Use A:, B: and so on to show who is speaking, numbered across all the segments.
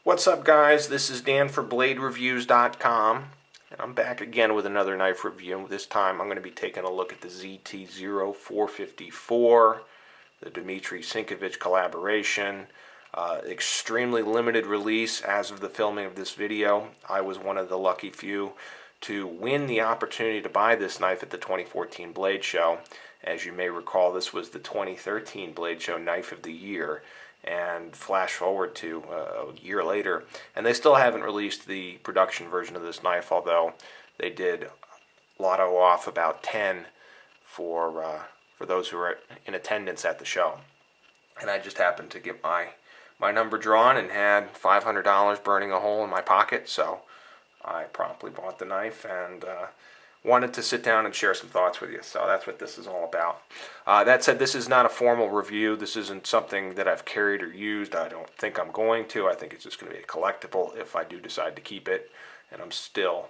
A: What's up, guys? This is Dan for BladeReviews.com, and I'm back again with another knife review. This time I'm going to be taking a look at the ZT-0454, the Dmitry Sienkiewicz collaboration. Extremely limited release as of the filming of this video. I was one of the lucky few to win the opportunity to buy this knife at the 2014 Blade Show. As you may recall, this was the 2013 Blade Show Knife of the Year. And flash forward to a year later, and they still haven't released the production version of this knife, although they did lotto off about 10 for those who were in attendance at the show. And I just happened to get my number drawn and had $500 burning a hole in my pocket, so I promptly bought the knife and wanted to sit down and share some thoughts with you. So that's what this is all about. That said, this is not a formal review. This isn't something that I've carried or used. I don't think I'm going to. I think it's just going to be a collectible if I do decide to keep it. And I'm still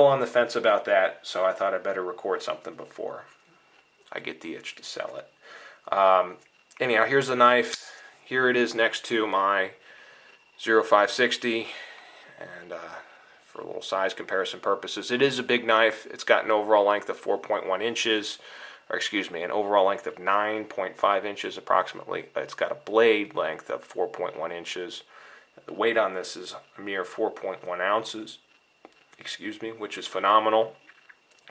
A: on the fence about that, so I thought I'd better record something before I get the itch to sell it. Anyhow, here's the knife. Here it is next to my 0560, and for a little size comparison purposes, it is a big knife. It's got an overall length of 4.1 inches, or excuse me, an overall length of 9.5 inches approximately. It's got a blade length of 4.1 inches. The weight on this is a mere 4.1 ounces, excuse me, which is phenomenal.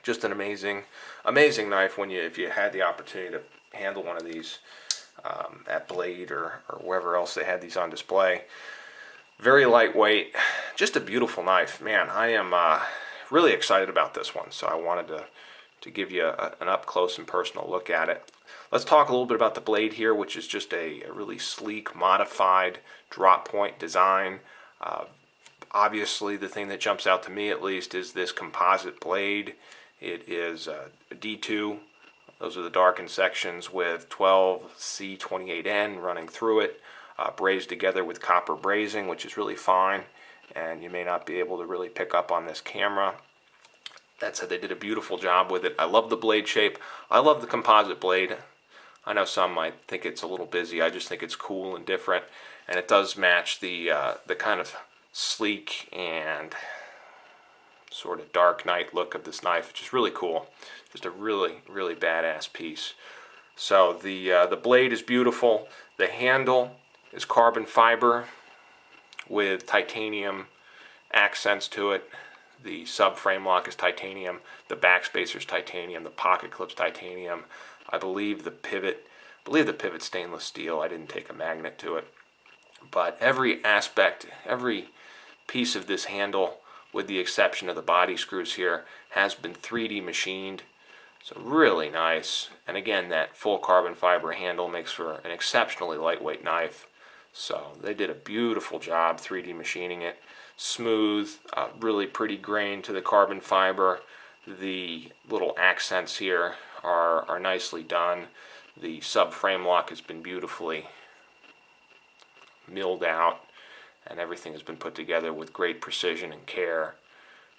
A: Just an amazing knife if you had the opportunity to handle one of these at Blade or wherever else they had these on display. Very lightweight, just a beautiful knife. Man, I am really excited about this one, so I wanted to give you an up-close and personal look at it. Let's talk a little bit about the blade here, which is just a really sleek, modified drop point design. Obviously, the thing that jumps out to me, at least, is this composite blade. It is a D2. Those are the darkened sections with 12C28N running through it. Brazed together with copper brazing, which is really fine, and you may not be able to really pick up on this camera. That said, they did a beautiful job with it. I love the blade shape. I love the composite blade. I know some might think it's a little busy. I just think it's cool and different, and it does match the kind of sleek and sort of dark night look of this knife, which is really cool. Just a really badass piece. So the blade is beautiful. The handle is carbon fiber with titanium accents to it. The subframe lock is titanium. The backspacer is titanium. The pocket clip's titanium. I believe the pivot's stainless steel. I didn't take a magnet to it. But every aspect, every piece of this handle, with the exception of the body screws here, has been 3D machined. So really nice. And again, that full carbon fiber handle makes for an exceptionally lightweight knife. So they did a beautiful job 3D machining it. Smooth, really pretty grain to the carbon fiber. The little accents here are nicely done. The subframe lock has been beautifully milled out, and everything has been put together with great precision and care.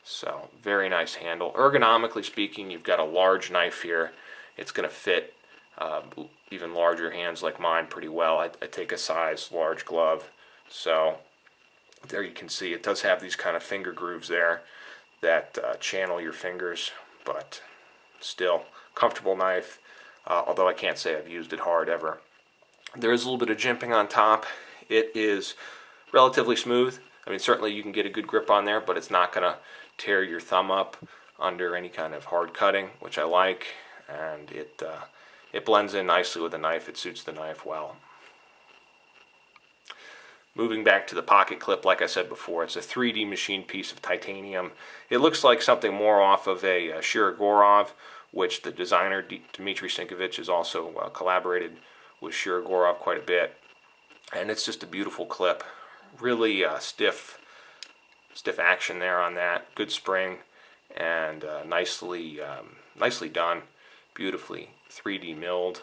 A: So very nice handle. Ergonomically speaking, you've got a large knife here. It's going to fit even larger hands like mine pretty well. I take a size large glove, so there you can see it does have these kind of finger grooves there that channel your fingers, but still comfortable knife, although I can't say I've used it hard ever. There is a little bit of jimping on top. It is relatively smooth. I mean, certainly you can get a good grip on there, but it's not going to tear your thumb up under any kind of hard cutting, which I like, and it blends in nicely with the knife. It suits the knife well. Moving back to the pocket clip, like I said before, it's a 3D machined piece of titanium. It looks like something more off of a Shirogorov, which the designer Dmitry Sienkiewicz has also collaborated with Shirogorov quite a bit. And it's just a beautiful clip. Really stiff action there on that. Good spring, and nicely done. Beautifully 3D milled,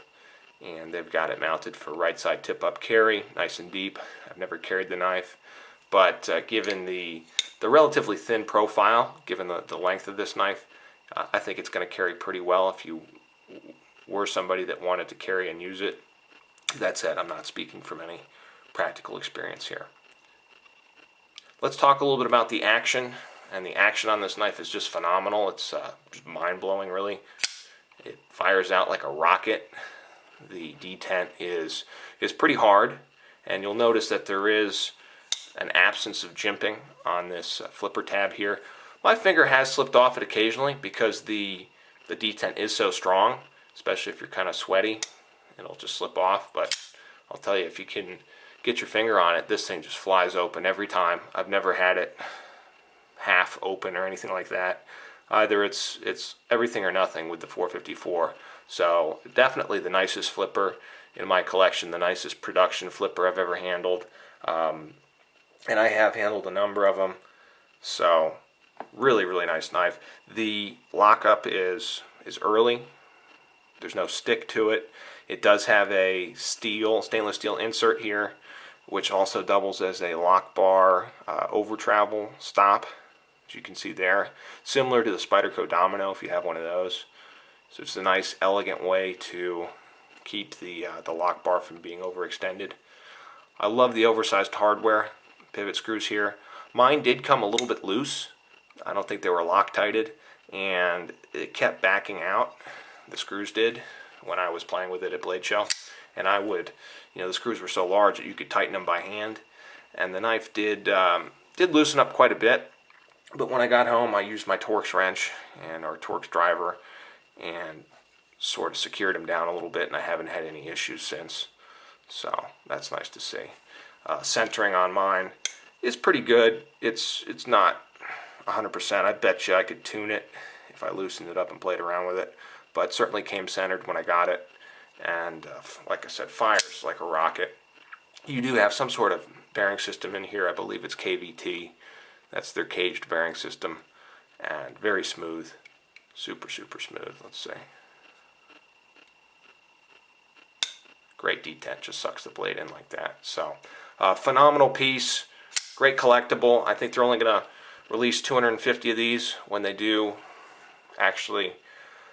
A: and they've got it mounted for right side tip up carry, nice and deep. I've never carried the knife, but given the relatively thin profile, given the length of this knife, I think it's going to carry pretty well if you were somebody that wanted to carry and use it. That said, I'm not speaking from any practical experience here. let's talk a little bit about the action. And the action on this knife is just phenomenal. It's just mind-blowing, really. It fires out like a rocket. The detent is pretty hard, and you'll notice that there is an absence of jimping on this flipper tab here. My finger has slipped off it occasionally because the detent is so strong, especially if you're kind of sweaty. It'll just slip off, but I'll tell you, if you can get your finger on it, this thing just flies open every time. I've never had it half open or anything like that. Either it's everything or nothing with the 454. So definitely the nicest flipper in my collection, the nicest production flipper I've ever handled. And I have handled a number of them. So really, really nice knife. The lockup is early. There's no stick to it. It does have a stainless steel insert here, which also doubles as a lock bar over travel stop, as you can see there. Similar to the Spyderco Domino if you have one of those. So it's a nice, elegant way to keep the lock bar from being overextended. I love the oversized hardware, pivot screws here. Mine did come a little bit loose. I don't think they were Loctited, and it kept backing out. The screws did when I was playing with it at Blade Show. And I would, the screws were so large that you could tighten them by hand. And the knife did loosen up quite a bit. But when I got home, I used my Torx wrench or Torx driver and sort of secured them down a little bit, and I haven't had any issues since. So that's nice to see. Centering on mine is pretty good. It's not 100%. I bet you I could tune it if I loosened it up and played around with it. But certainly came centered when I got it. And like I said, fires like a rocket. You do have some sort of bearing system in here. I believe it's KVT. That's their caged bearing system. And very smooth. Super, super smooth. Let's see. Great detent. Just sucks the blade in like that. So, phenomenal piece. Great collectible. I think they're only going to release 250 of these when they do actually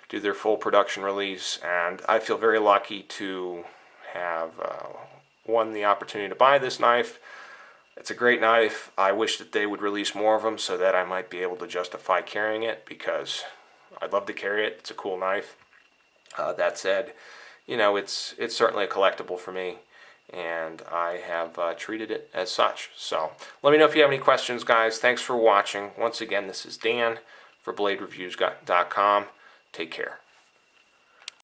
A: do their full production release. And I feel very lucky to have won the opportunity to buy this knife. It's a great knife. I wish that they would release more of them so that I might be able to justify carrying it, because I'd love to carry it. It's a cool knife. That said, it's certainly a collectible for me, and I have treated it as such. So let me know if you have any questions, guys. Thanks for watching. Once again, this is Dan for BladeReviews.com. Take care.